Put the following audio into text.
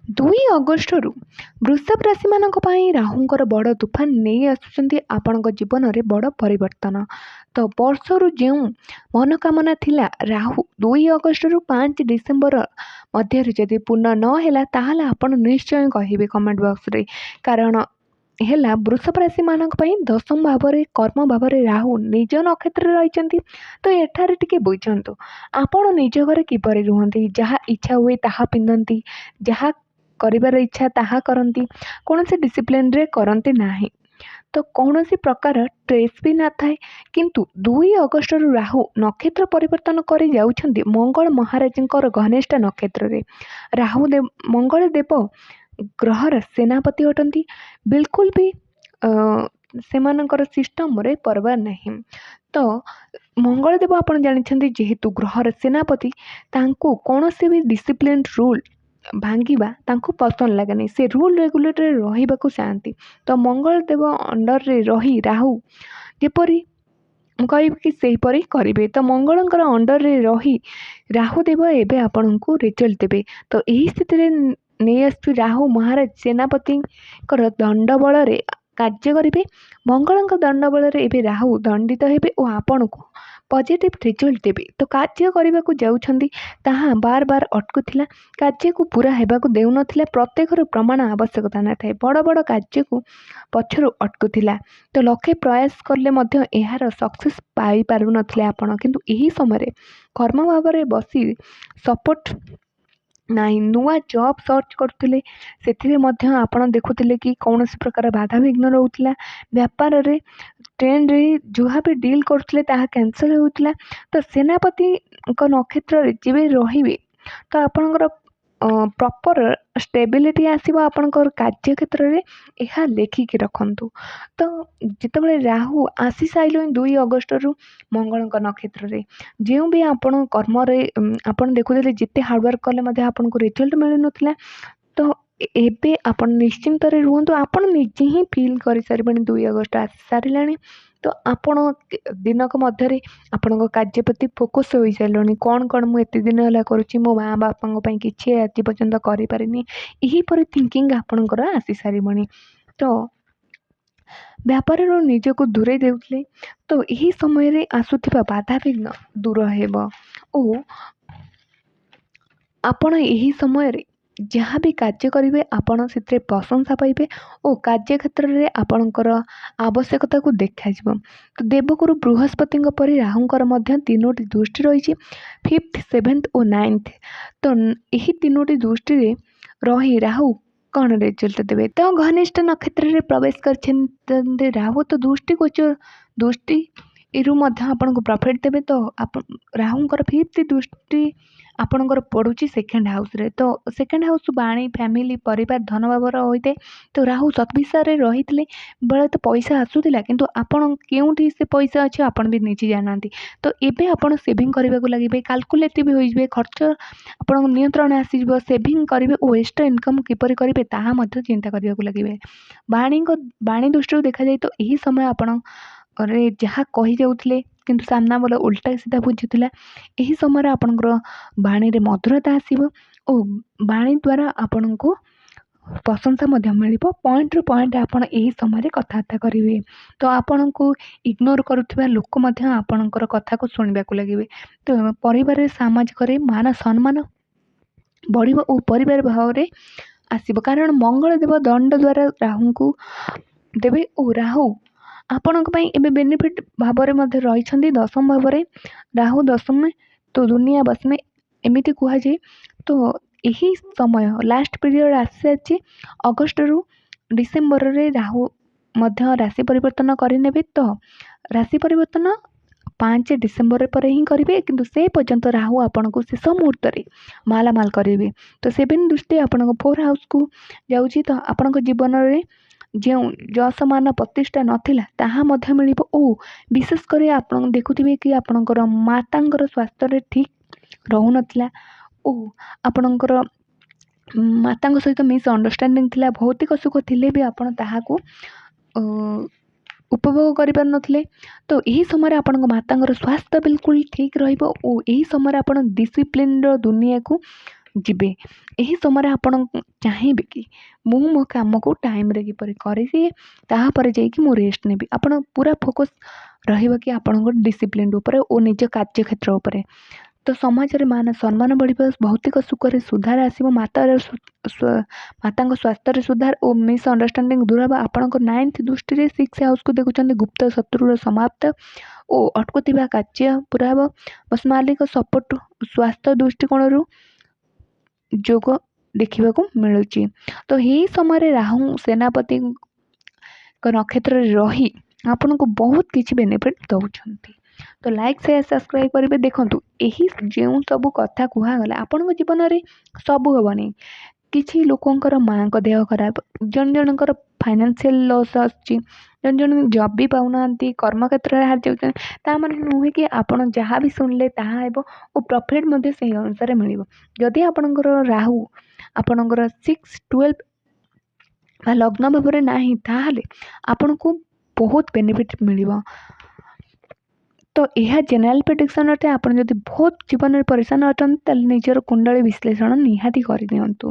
2 ଅଗଷ୍ଟରୁ ବୃଷଭ ରାଶିମାନଙ୍କ ପାଇଁ ରାହୁଙ୍କର ବଡ଼ ତୁଫାନ ନେଇ ଆସୁଛନ୍ତି ଆପଣଙ୍କ ଜୀବନରେ ବଡ଼ ପରିବର୍ତ୍ତନ। ତ ବର୍ଷରୁ ଯେଉଁ ମନୋକାମନା ଥିଲା ରାହୁ 2 ଅଗଷ୍ଟରୁ 5 ଡିସେମ୍ବର ମଧ୍ୟରେ ଯଦି ପୂର୍ଣ୍ଣ ନ ହେଲା ତାହେଲେ ଆପଣ ନିଶ୍ଚୟ କହିବେ କମେଣ୍ଟ ବକ୍ସରେ। କାରଣ ହେଲା ବୃଷଭ ରାଶିମାନଙ୍କ ପାଇଁ ଦଶମ ଭାବରେ କର୍ମ ଭାବରେ ରାହୁ ନିଜ ନକ୍ଷତ୍ରରେ ରହିଛନ୍ତି। ତ ଏଠାରେ ଟିକେ ବୁଝନ୍ତୁ ଆପଣ ନିଜ ଘରେ କିପରି ରୁହନ୍ତି, ଯାହା ଇଚ୍ଛା ହୁଏ ତାହା ପିନ୍ଧନ୍ତି, ଯାହା କରିବାର ଇଚ୍ଛା ତାହା କରନ୍ତି, କୌଣସି ଡିସିପ୍ଲିନରେ କରନ୍ତି ନାହିଁ। ତ କୌଣସି ପ୍ରକାର ଷ୍ଟ୍ରେସ୍ ବି ନଥାଏ। କିନ୍ତୁ 2 ଅଗଷ୍ଟରୁ ରାହୁ ନକ୍ଷତ୍ର ପରିବର୍ତ୍ତନ କରି ଯାଉଛନ୍ତି ମଙ୍ଗଳ ମହାରାଜଙ୍କର ଘନିଷ୍ଠ ନକ୍ଷତ୍ରରେ। ମଙ୍ଗଳ ଦେବ ଗ୍ରହର ସେନାପତି ଅଟନ୍ତି। ବିଲକୁଲ ବି ସେମାନଙ୍କର ସିଷ୍ଟମରେ ପରବାର ନାହିଁ। ତ ମଙ୍ଗଳଦେବ ଆପଣ ଜାଣିଛନ୍ତି ଯେହେତୁ ଗ୍ରହର ସେନାପତି, ତାଙ୍କୁ କୌଣସି ବି ଡିସିପ୍ଲିନ ରୁଲ୍ ଭାଙ୍ଗିବା ତାଙ୍କୁ ପସନ୍ଦ ଲାଗେନି। ସେ ରୁଲ୍ ରେଗୁଲେଟରେ ରହିବାକୁ ଚାହାନ୍ତି। ତ ମଙ୍ଗଳଦେବ ଅଣ୍ଡରରେ ରହି ରାହୁ ଯେପରି ମୁଁ କହିବି କି ସେହିପରି କରିବେ। ତ ମଙ୍ଗଳଙ୍କର ଅଣ୍ଡରରେ ରହି ରାହୁଦେବ ଏବେ ଆପଣଙ୍କୁ ରେଜଲ୍ଟ ଦେବେ। ତ ଏହି ସ୍ଥିତିରେ ନେଇ ଆସୁଛି ରାହୁ ମହାରାଜ ସେନାପତିଙ୍କର ଦଣ୍ଡ ବଳରେ କାର୍ଯ୍ୟ କରିବେ। ମଙ୍ଗଳଙ୍କ ଦଣ୍ଡ ବଳରେ ଏବେ ରାହୁ ଦଣ୍ଡିତ ହେବେ ଓ ଆପଣଙ୍କୁ ପଜିଟିଭ୍ ରେଜଲ୍ଟ ଦେବେ। ତ କାର୍ଯ୍ୟ କରିବାକୁ ଯାଉଛନ୍ତି ତାହା ବାର ବାର ଅଟକୁଥିଲା, କାର୍ଯ୍ୟକୁ ପୁରା ହେବାକୁ ଦେଉନଥିଲା। ପ୍ରତ୍ୟେକର ପ୍ରମାଣ ଆବଶ୍ୟକତା ନଥାଏ, ବଡ଼ ବଡ଼ କାର୍ଯ୍ୟକୁ ପଛରୁ ଅଟକୁଥିଲା। ତ ଲକ୍ଷେ ପ୍ରୟାସ କଲେ ମଧ୍ୟ ଏହାର ସକ୍ସେସ୍ ପାଇପାରୁନଥିଲେ ଆପଣ। କିନ୍ତୁ ଏହି ସମୟରେ କର୍ମ ଭାବରେ ବସି ସପୋର୍ଟ ନାହିଁ, ନୂଆ ଜବ୍ ସର୍ଚ୍ଚ କରୁଥିଲେ, ସେଥିରେ ମଧ୍ୟ ଆପଣ ଦେଖୁଥିଲେ କି କୌଣସି ପ୍ରକାର ବାଧାବିଘ୍ନ ରହୁଥିଲା। ବ୍ୟାପାରରେ ଟ୍ରେଣ୍ଡରେ ଯାହା ବି ଡିଲ୍ କରୁଥିଲେ ତାହା କ୍ୟାନସଲ୍ ହେଉଥିଲା। ତ ସେନାପତିଙ୍କ ନକ୍ଷତ୍ରରେ ଯେବେ ରହିବେ ତ ଆପଣଙ୍କର ପ୍ରପର ଷ୍ଟେବିଲିଟି ଆସିବ ଆପଣଙ୍କର କାର୍ଯ୍ୟକ୍ଷେତ୍ରରେ। ଏହା ଲେଖିକି ରଖନ୍ତୁ। ତ ଯେତେବେଳେ ରାହୁ ଆସି ସାରିଲେଣି 2 ଅଗଷ୍ଟରୁ ମଙ୍ଗଳଙ୍କ ନକ୍ଷତ୍ରରେ, ଯେଉଁ ବି ଆପଣ କର୍ମରେ ଆପଣ ଦେଖୁଥିଲେ ଯେତେ ହାର୍ଡ଼ୱାର୍କ କଲେ ମଧ୍ୟ ଆପଣଙ୍କୁ ରେଜଲ୍ଟ ମିଳୁନଥିଲା। ତ ଏବେ ଆପଣ ନିଶ୍ଚିନ୍ତରେ ରୁହନ୍ତୁ। ଆପଣ ନିଜେ ହିଁ ଫିଲ୍ କରିସାରିବେଣି 2 ଅଗଷ୍ଟ ଆସି ସାରିଲାଣି। ତ ଆପଣ ଦିନକ ମଧ୍ୟରେ ଆପଣଙ୍କ କାର୍ଯ୍ୟ ପ୍ରତି ଫୋକସ୍ ହୋଇସାରିଲେଣି। କ'ଣ ମୁଁ ଏତେ ଦିନ ହେଲା କରୁଛି, ମୋ ମାଆ ବାପାଙ୍କ ପାଇଁ କିଛି ଆଜି ପର୍ଯ୍ୟନ୍ତ କରିପାରିନି, ଏହିପରି ଥିଙ୍କିଙ୍ଗ ଆପଣଙ୍କର ଆସିସାରିବଣି। ତ ବ୍ୟାପାରରୁ ନିଜକୁ ଦୂରେଇ ଦେଉଥିଲେ, ତ ଏହି ସମୟରେ ଆସୁଥିବା ବାଧାବିଘ୍ନ ଦୂର ହେବ ଓ ଆପଣ ଏହି ସମୟରେ ଯାହା ବି କାର୍ଯ୍ୟ କରିବେ ଆପଣ ସେଥିରେ ପ୍ରଶଂସା ପାଇବେ ଓ କାର୍ଯ୍ୟକ୍ଷେତ୍ରରେ ଆପଣଙ୍କର ଆବଶ୍ୟକତାକୁ ଦେଖାଯିବ। ତ ଦେବଗୁରୁ ବୃହସ୍ପତିଙ୍କ ପରି ରାହୁଙ୍କର ମଧ୍ୟ 3ଟି ଦୃଷ୍ଟି ରହିଛି, 5th, 7th ଓ 9th। ତ ଏହି 3ଟି ଦୃଷ୍ଟିରେ ରହି ରାହୁ କ'ଣ ରେଜଲ୍ଟ ଦେବେ? ତ ଘନିଷ୍ଠ ନକ୍ଷତ୍ରରେ ପ୍ରବେଶ କରିଛନ୍ତି ରାହୁ, ତ ଦୃଷ୍ଟିରୁ ମଧ୍ୟ ଆପଣଙ୍କୁ ପ୍ରଫିଟ୍ ଦେବେ। ତ ରାହୁଙ୍କର 5th ଦୃଷ୍ଟି ଆପଣଙ୍କର ପଡ଼ୁଛି 2nd ହାଉସ୍ରେ। ତ 2nd ହାଉସ୍ ବାଣୀ, ଫ୍ୟାମିଲି, ପରିବାର, ଧନଭାବର ହୋଇଥାଏ। ତ ରାହୁ ସତ୍ବିଷୟରେ ରହିଥିଲେ ବେଳେ ତ ପଇସା ଆସୁଥିଲା, କିନ୍ତୁ ଆପଣ କେଉଁଠି ସେ ପଇସା ଅଛି ଆପଣ ବି ନିଜେ ଜାଣିନାହାନ୍ତି। ତ ଏବେ ଆପଣ ସେଭିଂ କରିବାକୁ ଲାଗିବେ, କାଲକୁଲେଟିଭ୍ ହୋଇଯିବେ, ଖର୍ଚ୍ଚ ଆପଣଙ୍କ ନିୟନ୍ତ୍ରଣ ଆସିଯିବ, ସେଭିଂ କରିବେ ଓ ଏକ୍ସଟ୍ରା ଇନକମ୍ କିପରି କରିବେ ତାହା ମଧ୍ୟ ଚିନ୍ତା କରିବାକୁ ଲାଗିବେ। ବାଣୀ ଦୃଷ୍ଟିରୁ ଦେଖାଯାଏ ତ ଏହି ସମୟ ଆପଣଙ୍କରେ ଯାହା କହିଯାଉଥିଲେ କିନ୍ତୁ ସାମ୍ନା ବୋଲେ ଉଲ୍ଟା ସିଧା ବୁଝୁଥିଲା। ଏହି ସମୟରେ ଆପଣଙ୍କର ବାଣୀରେ ମଧୁରତା ଆସିବ ଓ ବାଣୀ ଦ୍ୱାରା ଆପଣଙ୍କୁ ପ୍ରଶଂସା ମଧ୍ୟ ମିଳିବ। ପଏଣ୍ଟରୁ ପଏଣ୍ଟ ଆପଣ ଏହି ସମୟରେ କଥାବାର୍ତ୍ତା କରିବେ। ତ ଆପଣଙ୍କୁ ଇଗ୍ନୋର କରୁଥିବା ଲୋକ ମଧ୍ୟ ଆପଣଙ୍କର କଥାକୁ ଶୁଣିବାକୁ ଲାଗିବେ। ତ ପରିବାରରେ ସାମାଜିକରେ ମାନ ସମ୍ମାନ ବଢ଼ିବ ଓ ପରିବାର ଭାବରେ ଆସିବ। କାରଣ ମଙ୍ଗଳଦେବ ଦଣ୍ଡ ଦ୍ୱାରା ରାହୁଙ୍କୁ ଦେବେ ଓ ରାହୁ ଆପଣଙ୍କ ପାଇଁ ଏବେ ବେନିଫିଟ୍ ଭାବରେ ମଧ୍ୟ ରହିଛନ୍ତି 10ମ ଭାବରେ। ରାହୁ 10ମ ତ ଦୁନିଆ ବସମେ ଏମିତି କୁହାଯାଏ। ତ ଏହି ସମୟ ଲାଷ୍ଟ ପିରିୟଡ଼ ଆସିସାରିଛି। ଅଗଷ୍ଟରୁ ଡିସେମ୍ବରରେ ରାହୁ ମଧ୍ୟ ରାଶି ପରିବର୍ତ୍ତନ କରିନେବେ। ତ ରାଶି ପରିବର୍ତ୍ତନ 5 ଡିସେମ୍ବର ପରେ ହିଁ କରିବେ, କିନ୍ତୁ ସେ ପର୍ଯ୍ୟନ୍ତ ରାହୁ ଆପଣଙ୍କୁ ଶେଷ ମୁହୂର୍ତ୍ତରେ ମାଲାମାଲ କରିବେ। ତ 7 ଦୃଷ୍ଟି ଆପଣଙ୍କ 4th ହାଉସ୍କୁ ଯାଉଛି। ତ ଆପଣଙ୍କ ଜୀବନରେ ଯେଉଁ ଯଶ ମାନ ପ୍ରତିଷ୍ଠା ନଥିଲା ତାହା ମଧ୍ୟ ମିଳିବ ଓ ବିଶେଷ କରି ଆପଣ ଦେଖୁଥିବେ କି ଆପଣଙ୍କର ମାତାଙ୍କର ସ୍ୱାସ୍ଥ୍ୟରେ ଠିକ୍ ରହୁନଥିଲା ଓ ଆପଣଙ୍କର ମାତାଙ୍କ ସହିତ ମିସ୍ଅଣ୍ଡରଷ୍ଟାଣ୍ଡିଂ ଥିଲା। ଭୌତିକ ସୁଖ ଥିଲେ ବି ଆପଣ ତାହାକୁ ଉପଭୋଗ କରିପାରୁନଥିଲେ। ତ ଏହି ସମୟରେ ଆପଣଙ୍କ ମାତାଙ୍କର ସ୍ୱାସ୍ଥ୍ୟ ବିଲକୁଲ ଠିକ୍ ରହିବ ଓ ଏହି ସମୟରେ ଆପଣ ଡିସିପ୍ଲିନର ଦୁନିଆକୁ ଯିବେ। ଏହି ସମୟରେ ଆପଣ ଚାହିଁବେ କି ମୁଁ ମୋ କାମକୁ ଟାଇମ୍‌ରେ କିପରି କରିବି, ତାପରେ ଯାଇକି ମୁଁ ରେଷ୍ଟ ନେବି। ଆପଣ ପୁରା ଫୋକସ୍ ରହିବ କି ଆପଣଙ୍କ ଡିସିପ୍ଲିନ୍ ଉପରେ ଓ ନିଜ କାର୍ଯ୍ୟକ୍ଷେତ୍ର ଉପରେ। ତ ସମାଜରେ ମାନ ସମ୍ମାନ ବଢ଼ିବ, ଭୌତିକ ସୁଖରେ ସୁଧାର ଆସିବ, ମାତାଙ୍କ ସ୍ୱାସ୍ଥ୍ୟରେ ସୁଧାର ଓ ମିସ୍‌ଅଣ୍ଡରଷ୍ଟାଣ୍ଡିଂ ଦୂର ହେବ। ଆପଣଙ୍କ 9th ଦୃଷ୍ଟିରେ 6th ହାଉସ୍‌କୁ ଦେଖୁଛନ୍ତି, ଗୁପ୍ତ ଶତ୍ରୁର ସମାପ୍ତ ଓ ଅଟକୁଥିବା କାର୍ଯ୍ୟ ପୁରା ହେବ। ମାଲିକ ସପୋର୍ଟ ସ୍ୱାସ୍ଥ୍ୟ ଦୃଷ୍ଟିକୋଣରୁ ଯୋଗ ଦେଖିବାକୁ ମିଳୁଛି। ତ ଏହି ସମୟରେ ରାହୁ ସେନାପତିଙ୍କ ନକ୍ଷତ୍ରରେ ରହି ଆପଣଙ୍କୁ ବହୁତ କିଛି ବେନିଫିଟ୍ ଦେଉଛନ୍ତି। ତ ଲାଇକ୍ ସେୟାର ସବସ୍କ୍ରାଇବ୍ କରିବେ। ଦେଖନ୍ତୁ, ଏହି ଯେଉଁ ସବୁ କଥା କୁହାଗଲା ଆପଣଙ୍କ ଜୀବନରେ ସବୁ ହେବନି। କିଛି ଲୋକଙ୍କର ମାଆଙ୍କ ଦେହ ଖରାପ, ଜଣେ ଜଣଙ୍କର ଫାଇନାନ୍ସିଆଲ୍ ଲସ୍ ଆସୁଛି, ଜଣେ ଜଣେ ଜବ୍ ବି ପାଉନାହାନ୍ତି, କର୍ମକ୍ଷେତ୍ରରେ ହାରି ଯାଉଛନ୍ତି। ତା ମାନେ ନୁହେଁ କି ଆପଣ ଯାହା ବି ଶୁଣିଲେ ତାହା ହେବ ଓ ପ୍ରଫିଟ୍ ମଧ୍ୟ ସେହି ଅନୁସାରେ ମିଳିବ। ଯଦି ଆପଣଙ୍କର ରାହୁ ଆପଣଙ୍କର 6, 12 ବା ଲଗ୍ନ ଭାବରେ ନାହିଁ, ତାହେଲେ ଆପଣଙ୍କୁ ବହୁତ ବେନିଫିଟ୍ ମିଳିବ। ତ ଏହା ଜେନେରାଲ୍ ପ୍ରେଡିକ୍ସନ୍ ଅଟେ। ଆପଣ ଯଦି ବହୁତ ଜୀବନରେ ପରିଶାନ ଅଛନ୍ତି, ତାହେଲେ ନିଜର କୁଣ୍ଡଳୀ ବିଶ୍ଳେଷଣ ନିହାତି କରିଦିଅନ୍ତୁ।